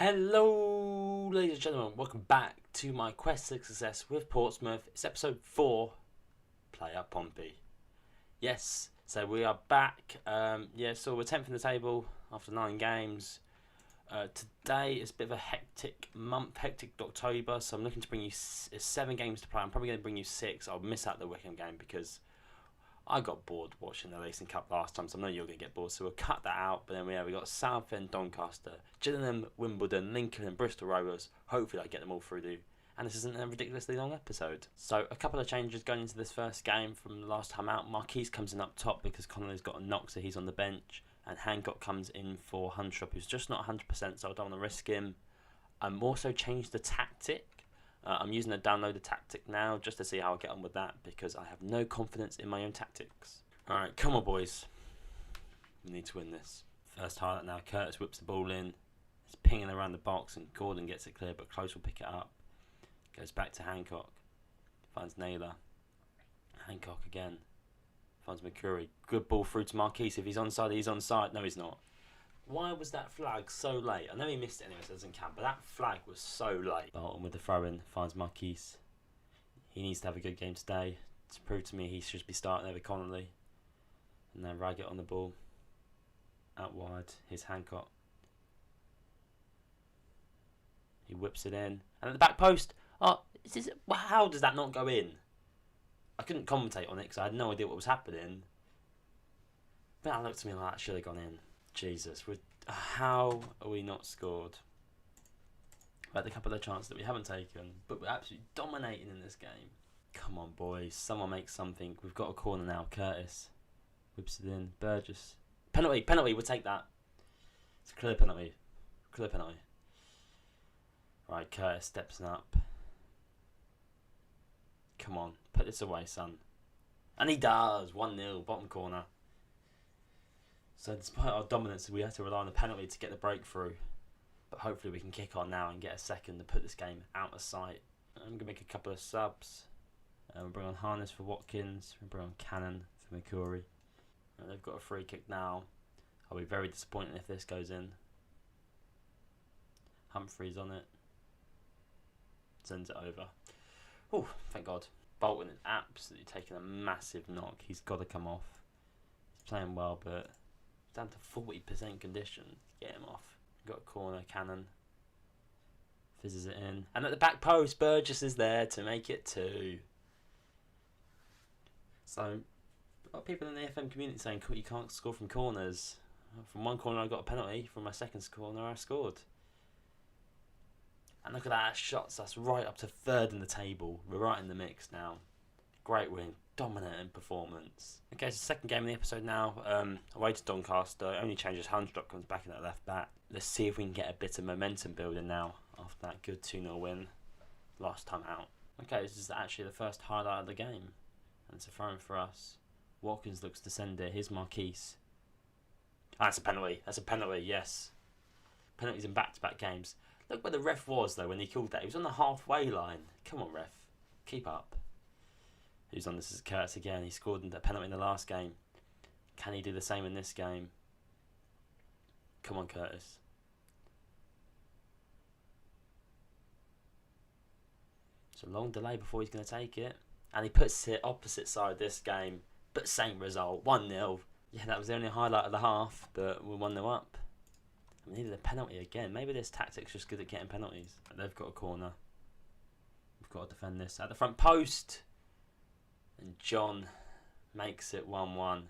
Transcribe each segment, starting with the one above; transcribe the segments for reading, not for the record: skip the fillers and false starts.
Hello, ladies and gentlemen. Welcome back to my quest to success with Portsmouth. It's episode 4, Player Pompey. Yes, so we are back. So we're 10th in the table after 9 games. Today is a bit of a hectic month, hectic October, so I'm looking to bring you 7 games to play. I'm probably going to bring you 6. I'll miss out the Wickham game because I got bored watching the Racing Cup last time, so I know you're going to get bored, so we'll cut that out. But then we got Southend, Doncaster, Gillingham, Wimbledon, Lincoln and Bristol Rovers. Hopefully I get them all through, and this isn't a ridiculously long episode. So a couple of changes going into this first game from the last time out. Marquise comes in up top because Connolly's got a knock, so he's on the bench, and Hancock comes in for Huntrop, who's just not 100%, so I don't want to risk him. I'm also changed the tactic. I'm using a downloaded tactic now just to see how I get on with that because I have no confidence in my own tactics. Alright, come on boys. We need to win this. First highlight now, Curtis whips the ball in. It's pinging around the box and Gordon gets it clear, but Close will pick it up. Goes back to Hancock. Finds Naylor. Hancock again. Finds McCurry. Good ball through to Marquise. If he's onside, he's onside. No, he's not. Why was that flag so late? I know he missed it anyway, so it doesn't count, but that flag was so late. Bolton with the throw-in finds Marquise. He needs to have a good game today to prove to me he should be starting over Connolly. And then Raggett on the ball. Out wide, here's Hancock. He whips it in. And at the back post, how does that not go in? I couldn't commentate on it because I had no idea what was happening. But that looked to me like that should have gone in. Jesus, how are we not scored? We had a couple of chances that we haven't taken, but we're absolutely dominating in this game. Come on, boys. Someone make something. We've got a corner now. Curtis whips it in. Burgess. Penalty. We'll take that. It's a clear penalty. Right, Curtis steps up. Come on. Put this away, son. And he does. 1-0. Bottom corner. So despite our dominance, we had to rely on the penalty to get the breakthrough. But hopefully we can kick on now and get a second to put this game out of sight. I'm going to make a couple of subs. We'll bring on Harness for Watkins. We'll bring on Cannon for McCurry. They've got a free kick now. I'll be very disappointed if this goes in. Humphrey's on it. Sends it over. Oh, thank God. Bolton is absolutely taking a massive knock. He's got to come off. He's playing well, but down to 40% condition. Get him off. Got a corner, Cannon. Fizzes it in. And at the back post, Burgess is there to make it 2. So, a lot of people in the FM community saying you can't score from corners. From one corner I got a penalty. From my second corner I scored. And look at that shots. That's right up to 3rd in the table. We're right in the mix now. Great win. Dominating performance. Okay, so second game of the episode now. Away to Doncaster. Only changes. Huntrop comes back in at left back. Let's see if we can get a bit of momentum building now after that good 2-0 win last time out. Okay, this is actually the first highlight of the game. And it's a throw-in for us. Watkins looks to send it. Here's Marquise. That's a penalty, yes. Penalties in back-to-back games. Look where the ref was, though, when he called that. He was on the halfway line. Come on, ref. Keep up. Who's on this is Curtis again. He scored a penalty in the last game. Can he do the same in this game? Come on, Curtis. It's a long delay before he's going to take it. And he puts it opposite side this game. But same result. 1-0. Yeah, that was the only highlight of the half. But we're 1-0 up. We needed a penalty again. Maybe this tactic's just good at getting penalties. They've got a corner. We've got to defend this. At the front post. And John makes it 1-1.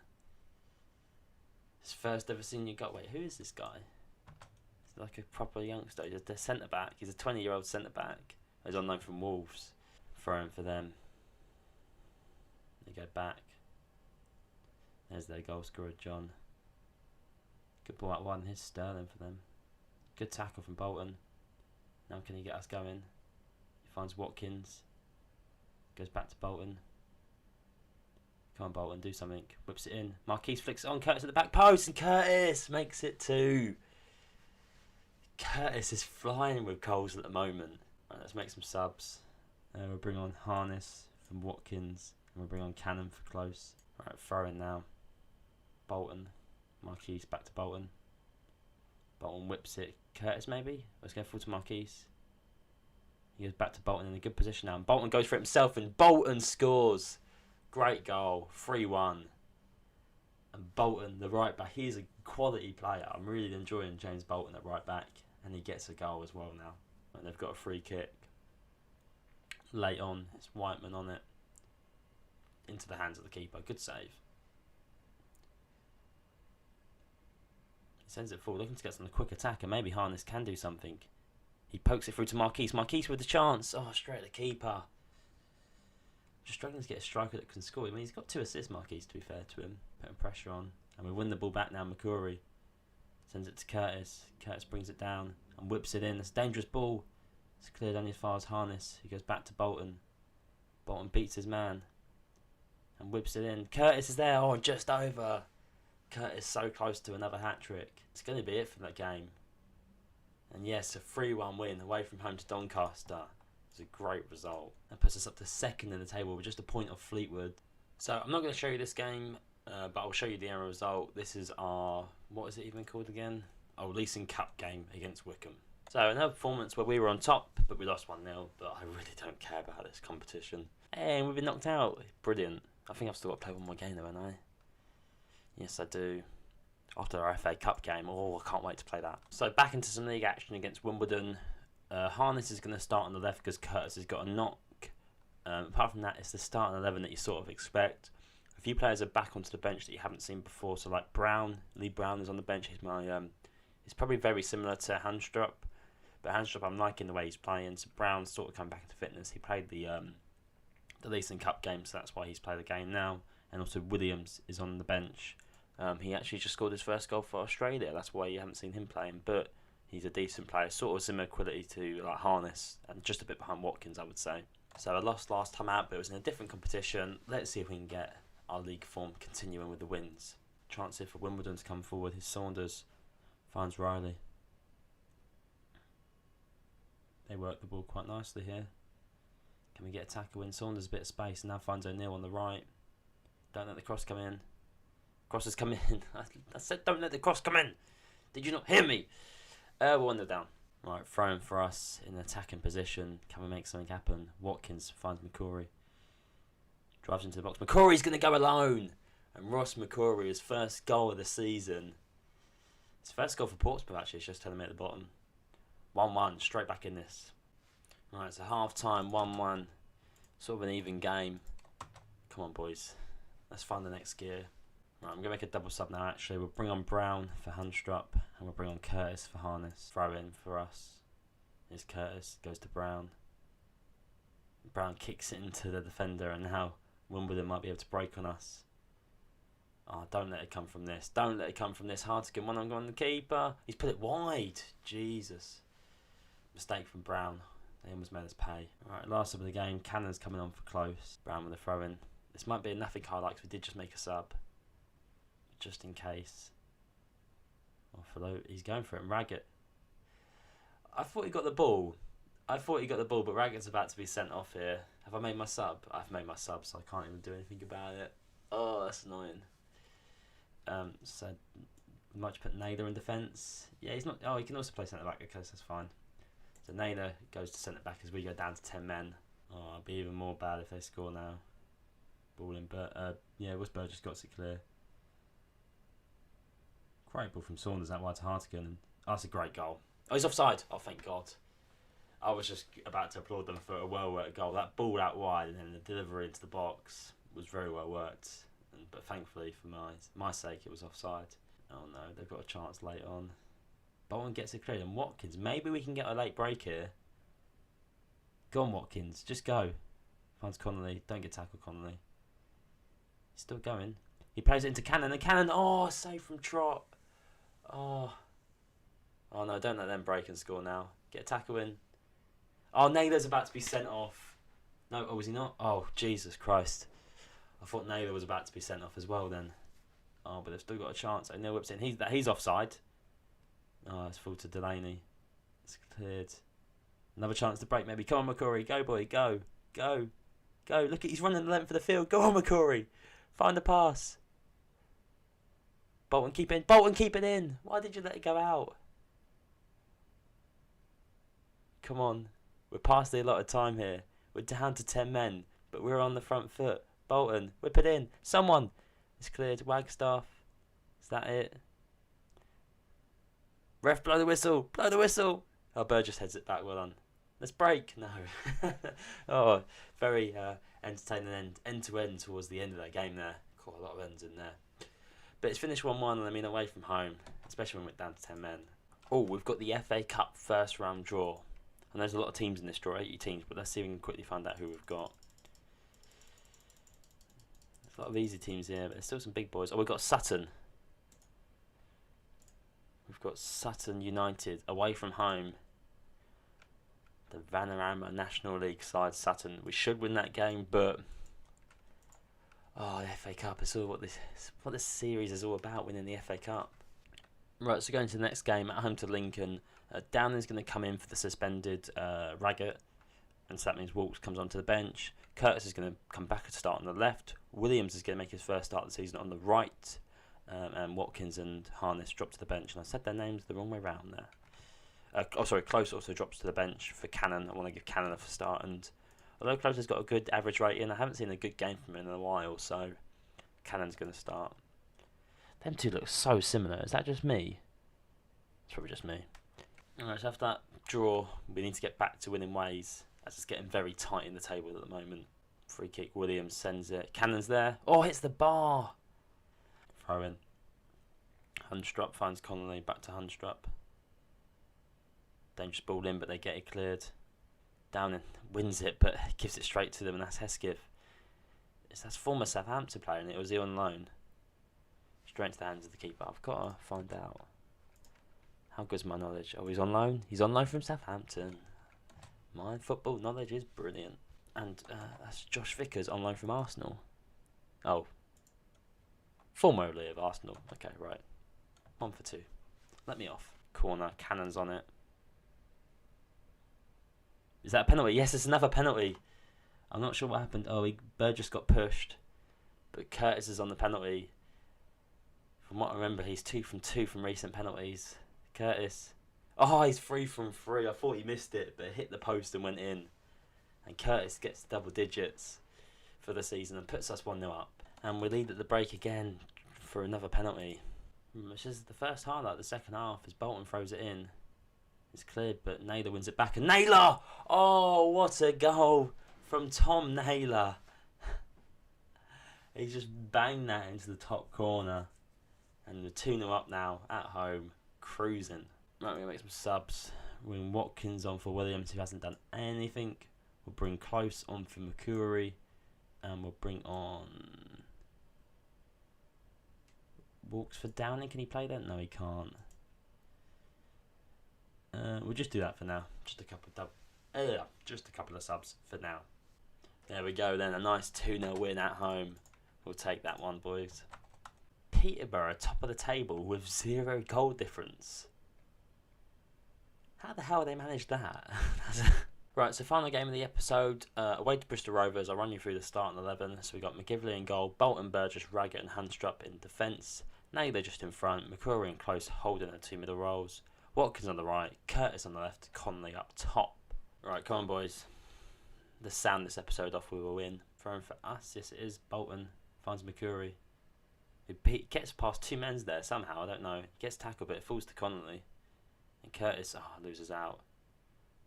His first ever senior goal. Wait, who is this guy? He's like a proper youngster. He's a centre-back. He's a 20-year-old centre-back. He's on loan from Wolves. Throwing for them. They go back. There's their goal scorer, John. Good ball out one. Here's Sterling for them. Good tackle from Bolton. Now can he get us going? He finds Watkins. Goes back to Bolton. Come on, Bolton, do something. Whips it in. Marquise flicks it on. Curtis at the back post. And Curtis makes it 2. Curtis is flying with goals at the moment. Right, let's make some subs. We'll bring on Harness from Watkins. And we'll bring on Cannon for Close. Right, throw in now. Bolton. Marquise back to Bolton. Bolton whips it. Curtis maybe? Let's go full to Marquise. He goes back to Bolton in a good position now. And Bolton goes for it himself and Bolton scores. Great goal. 3-1. And Bolton, the right back, he's a quality player. I'm really enjoying James Bolton at right back. And he gets a goal as well now. And they've got a free kick. Late on, it's Whiteman on it. Into the hands of the keeper. Good save. He sends it forward, looking to get some quick attack, and maybe Harness can do something. He pokes it through to Marquise. Marquise with the chance. Oh, straight at the keeper. Just struggling to get a striker that can score. I mean, he's got 2 assists, Marquise, to be fair to him. Putting pressure on. And we win the ball back now. McCrory sends it to Curtis. Curtis brings it down and whips it in. It's a dangerous ball. It's cleared only as far as Harness. He goes back to Bolton. Bolton beats his man and whips it in. Curtis is there. Oh, just over. Curtis so close to another hat-trick. It's going to be it for that game. And yes, a 3-1 win away from home to Doncaster. It's a great result. That puts us up to 2nd in the table with just a point off Fleetwood. So I'm not going to show you this game, but I'll show you the end result. This is our, what is it even called again? Our Leasing Cup game against Wycombe. So another performance where we were on top, but we lost 1-0. But I really don't care about this competition. And we've been knocked out. Brilliant. I think I've still got to play one more game though, haven't I? Yes, I do. After our FA Cup game. Oh, I can't wait to play that. So back into some league action against Wimbledon. Harness is going to start on the left because Curtis has got a knock. Apart from that, it's the starting 11 that you sort of expect. A few players are back onto the bench that you haven't seen before. So like Brown, Lee Brown is on the bench. He's my, he's probably very similar to Handstrup. But Handstrup, I'm liking the way he's playing. So Brown's sort of come back into fitness. He played the Leasing Cup game, so that's why he's played the game now. And also Williams is on the bench. He actually just scored his first goal for Australia. That's why you haven't seen him playing. But he's a decent player, sort of similar quality to like Harness, and just a bit behind Watkins, I would say. So I lost last time out, but it was in a different competition. Let's see if we can get our league form continuing with the wins. Chance here for Wimbledon to come forward. His Saunders finds Riley. They work the ball quite nicely here. Can we get a tackle in? Saunders a bit of space, and now finds O'Neill on the right. Don't let the cross come in. Cross has come in. I said don't let the cross come in. Did you not hear me? We're 1-0 down. Right, throwing for us in attacking position. Can we make something happen? Watkins finds McCrory. Drives into the box. McCrory's going to go alone. And Ross McCrory, his first goal of the season. His first goal for Portsmouth, actually. It's just telling me at the bottom. 1-1. Straight back in this. Right, so half time. 1-1. Sort of an even game. Come on, boys. Let's find the next gear. Right, I'm going to make a double sub now, actually. We'll bring on Brown for Handstrup, and we'll bring on Curtis for Harness. Throw in for us. Here's Curtis, goes to Brown. Brown kicks it into the defender, and now Wimbledon might be able to break on us. Oh, don't let it come from this. Don't let it come from this. Hard to get one on the keeper. He's put it wide. Jesus. Mistake from Brown. They almost made us pay. Alright, last sub of the game. Cannon's coming on for close. Brown with a throw in. This might be a nothing highlight because we did just make a sub. Just in case. Oh, he's going for it. And Raggett. I thought he got the ball. But Raggett's about to be sent off here. Have I made my sub? I've made my sub, so I can't even do anything about it. Oh, that's annoying. So, we might put Naylor in defence. Yeah, he's not... Oh, he can also play centre back. Okay, so that's fine. So, Naylor goes to centre back as we go down to 10 men. Oh, it'll be even more bad if they score now. Ball in, but... yeah, Westborough just got it clear. Great ball from Saunders that wide to Hartigan. And, oh, that's a great goal. Oh, he's offside. Oh, thank God. I was just about to applaud them for a well-worked goal. That ball out wide and then the delivery into the box was very well worked. But thankfully, for my sake, it was offside. Oh no, they've got a chance late on. Bolton gets it cleared. And Watkins, maybe we can get a late break here. Go on, Watkins. Just go. Finds Connolly. Don't get tackled, Connolly. He's still going. He plays it into Cannon. And Cannon, oh, save from Trott. Oh no, don't let them break and score now. Get a tackle in. Oh, Naylor's about to be sent off. No, oh, was he not? Oh, Jesus Christ. I thought Naylor was about to be sent off as well then. Oh, but they've still got a chance. O'Neill whips in. He's offside. Oh, it's full to Delaney. It's cleared. Another chance to break maybe. Come on, McCrory. Go, boy. Go. Go. Go. Look, he's running the length of the field. Go on, McCrory. Find a pass. Bolton, keep it in. Bolton, keep it in. Why did you let it go out? Come on. We're past the allotted time here. We're down to 10 men, but we're on the front foot. Bolton, whip it in. Someone. It's cleared. Wagstaff. Is that it? Ref, blow the whistle. Blow the whistle. Oh, Burgess heads it back. Well done. Let's break. No. Oh, very entertaining end to end towards the end of that game there. Caught a lot of ends in there. But it's finished 1-1, and I mean away from home, especially when we're down to 10 men. Oh, we've got the FA Cup first round draw. And there's a lot of teams in this draw, 80 teams, but let's see if we can quickly find out who we've got. There's a lot of easy teams here, but there's still some big boys. Oh, we've got Sutton. We've got Sutton United away from home. The Vanarama National League side, Sutton. We should win that game, but oh, the FA Cup is all what this series is all about, winning the FA Cup. Right, so going to the next game at home to Lincoln. Downing's going to come in for the suspended Raggett, and so that means Walks comes onto the bench. Curtis is going to come back and start on the left. Williams is going to make his first start of the season on the right, and Watkins and Harness drop to the bench. And I said their names the wrong way round there. Close also drops to the bench for Cannon. I want to give Cannon a start, and although Close has got a good average rating, I haven't seen a good game from him in a while, so Cannon's going to start. Them two look so similar. Is that just me? It's probably just me. Alright, so after that draw, we need to get back to winning ways, as it's getting very tight in the table at the moment. Free kick, Williams sends it. Cannon's there. Oh, hits the bar. Throw in. Hundstrup finds Connolly. Back to Hundstrup. Dangerous ball in, but they get it cleared. Downing wins it, but gives it straight to them, and that's Hesketh. That's former Southampton player, and it was he on loan. Straight into the hands of the keeper. I've got to find out. How good's my knowledge? Oh, he's on loan. He's on loan from Southampton. My football knowledge is brilliant. And that's Josh Vickers on loan from Arsenal. Oh. Formerly of Arsenal. Okay, right. 1 for 2. Let me off. Corner. Cannon's on it. Is that a penalty? Yes, it's another penalty. I'm not sure what happened. Oh, Burgess got pushed. But Curtis is on the penalty. From what I remember, he's 2 from 2 from recent penalties. Curtis. Oh, he's 3 from 3. I thought he missed it, but it hit the post and went in. And Curtis gets double digits for the season and puts us 1-0 up. And we lead at the break again for another penalty. Which is the first highlight of the second half as Bolton throws it in. It's cleared, but Naylor wins it back. And Naylor! Oh, what a goal from Tom Naylor. He just banged that into the top corner. And we're 2-0 up now at home. Cruising. Right, we're going to make some subs. We'll bring Watkins on for Williams, who hasn't done anything. We'll bring Close on for McCurry. And we'll bring on Walks for Downing. Can he play that? No, he can't. We'll just do that for now. Just a couple of subs for now. There we go then. A nice 2-0 win at home. We'll take that one, boys. Peterborough top of the table with 0 goal difference. How the hell they managed that? Right, so final game of the episode. Away to Bristol Rovers. I'll run you through the starting 11. So we got McGivney in goal, Bolton, Burgess, Raggett and Handstrup in defence. Naylor just in front, McCrory and Close holding the 2 middle roles. Watkins on the right, Curtis on the left, Connolly up top. Right, come on boys. Let's sound this episode off with a win. Throwing for us, yes it is. Bolton finds McCurry. He gets past 2 men there somehow, I don't know. Gets tackled but it falls to Connolly. And Curtis loses out.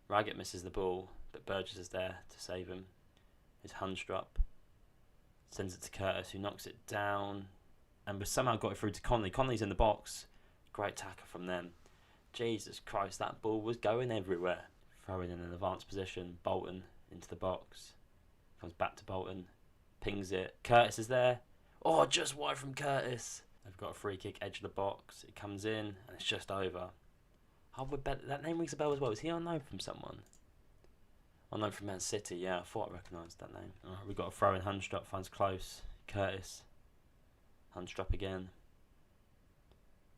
Raggett misses the ball, but Burgess is there to save him. It's Hundstrup. Sends it to Curtis, who knocks it down. And we somehow got it through to Connolly. Connolly's in the box. Great tackle from them. Jesus Christ, that ball was going everywhere. Throwing in an advanced position. Bolton into the box. Comes back to Bolton. Pings it. Curtis is there. Oh, just wide from Curtis. They've got a free kick, edge of the box. It comes in, and it's just over. I would bet that name rings a bell as well. Is he on loan from someone? On loan from Man City, yeah. I thought I recognised that name. Alright, we've got a throw in. Hundstrup finds Close. Curtis. Hundstrup again.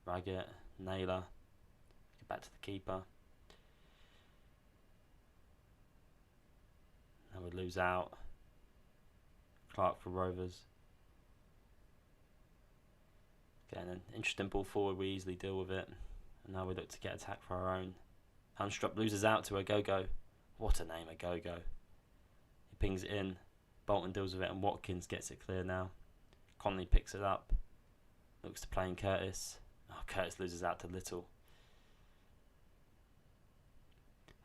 Raggett. Naylor. Get back to the keeper. Now we lose out. Clark for Rovers. Getting an interesting ball forward. We easily deal with it. And now we look to get attack for our own. Hamstrup loses out to a go-go. What a name, a go-go. He pings it in. Bolton deals with it and Watkins gets it clear now. Connolly picks it up. Looks to play in Curtis. Oh, Curtis loses out to Little.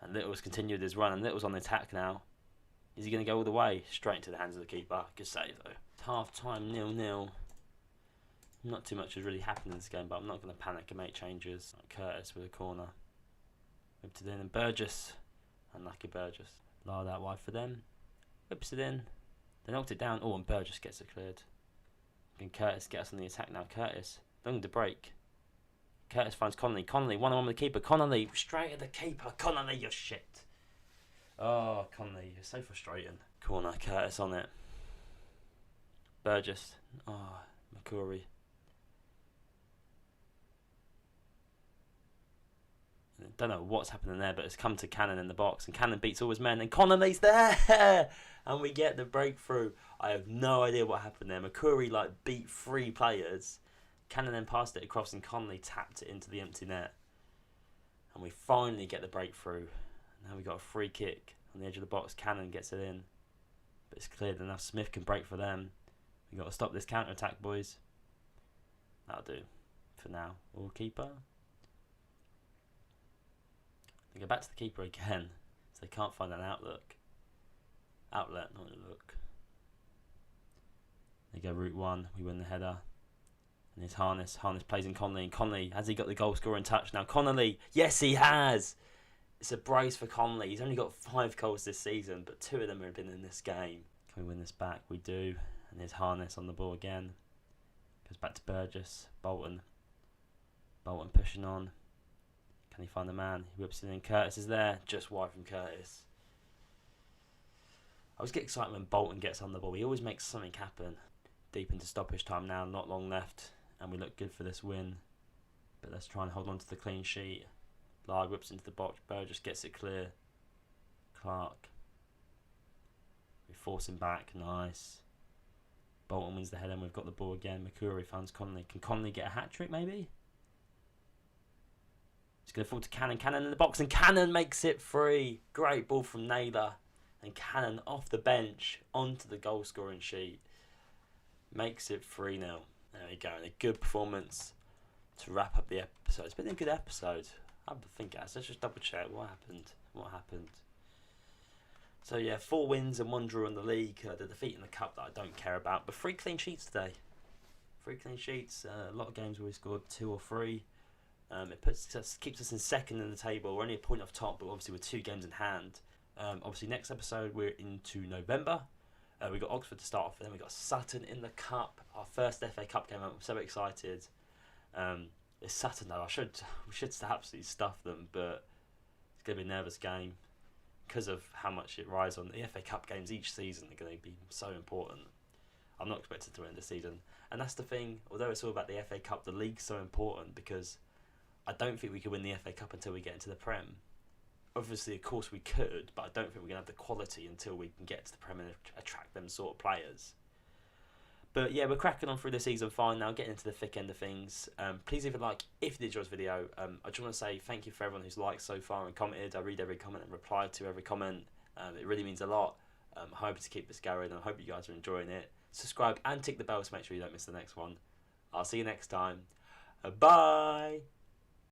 And Little's continued his run and Little's on the attack now. Is he going to go all the way? Straight into the hands of the keeper. Good save though. It's half time, 0-0. Not too much has really happened in this game, but I'm not going to panic and make changes. Curtis with a corner. Whipped it in and Burgess. Unlucky Burgess. Lard out wide for them. Whips it in. They knocked it down. Oh, and Burgess gets it cleared. Can Curtis get us on the attack now? Curtis. Looking to break. Curtis finds Connolly. Connolly, 1-on-1 with the keeper. Connolly, straight at the keeper. Connolly, you're shit. Oh, Connolly, you're so frustrating. Corner, Curtis on it. Burgess. Oh, McCurry. I don't know what's happening there, but it's come to Cannon in the box, and Cannon beats all his men, and Connolly's there, and we get the breakthrough. I have no idea what happened there. McCurry beat 3 players. Cannon then passed it across, and Connolly tapped it into the empty net, and we finally get the breakthrough. Now we got a free kick on the edge of the box. Cannon gets it in, but it's cleared enough. Smith can break for them. We got to stop this counter attack, boys. That'll do for now. All keeper. They go back to the keeper again, so they can't find an outlet, not a look. They go route 1, we win the header. And it's Harness. Harness plays in Connolly, and Connolly, has he got the goal scoring touch now? Connolly, yes he has! It's a brace for Connolly. He's only got 5 goals this season, but 2 of them have been in this game. Can we win this back? We do. And there's Harness on the ball again. Goes back to Burgess. Bolton pushing on. Can he find the man? He whips it in. Curtis is there. Just wide from Curtis. I always get excited when Bolton gets on the ball. He always makes something happen. Deep into stoppage time now. Not long left. And we look good for this win. But let's try and hold on to the clean sheet. Lard whips into the box. Burgess gets it clear. Clark. We force him back. Nice. Bolton wins the header and we've got the ball again. McCurry finds Connolly. Can Connolly get a hat-trick maybe? It's going to fall to Cannon. Cannon in the box, and Cannon makes it free. Great ball from Naylor. And Cannon off the bench onto the goal scoring sheet. Makes it 3-0. There we go. And a good performance to wrap up the episode. It's been a good episode. I think it has. Let's just double check what happened. So yeah, 4 wins and 1 draw in the league. The defeat in the cup that I don't care about. But 3 clean sheets today. 3 clean sheets. A lot of games where we scored 2 or 3. It keeps us in second in the table. We're only a point off top, but obviously with 2 games in hand. Obviously next episode we're into November. We've got Oxford to start off, and then we've got Sutton in the cup. Our first FA Cup game. I'm so excited. It's Sutton though. We should absolutely stuff them, but it's going to be a nervous game because of how much it rides on. The FA Cup games each season are going to be so important. I'm not expected to win the season, and that's the thing. Although it's all about the FA Cup, the league's so important because I don't think we could win the FA Cup until we get into the Prem. Obviously, of course, we could, but I don't think we're going to have the quality until we can get to the Prem and attract them sort of players. But yeah, we're cracking on through the season fine now, getting into the thick end of things. Please leave a like if you did enjoy this video. I just want to say thank you for everyone who's liked so far and commented. I read every comment and reply to every comment. It really means a lot. I'm hoping to keep this going, and I hope you guys are enjoying it. Subscribe and tick the bell to make sure you don't miss the next one. I'll see you next time. Bye!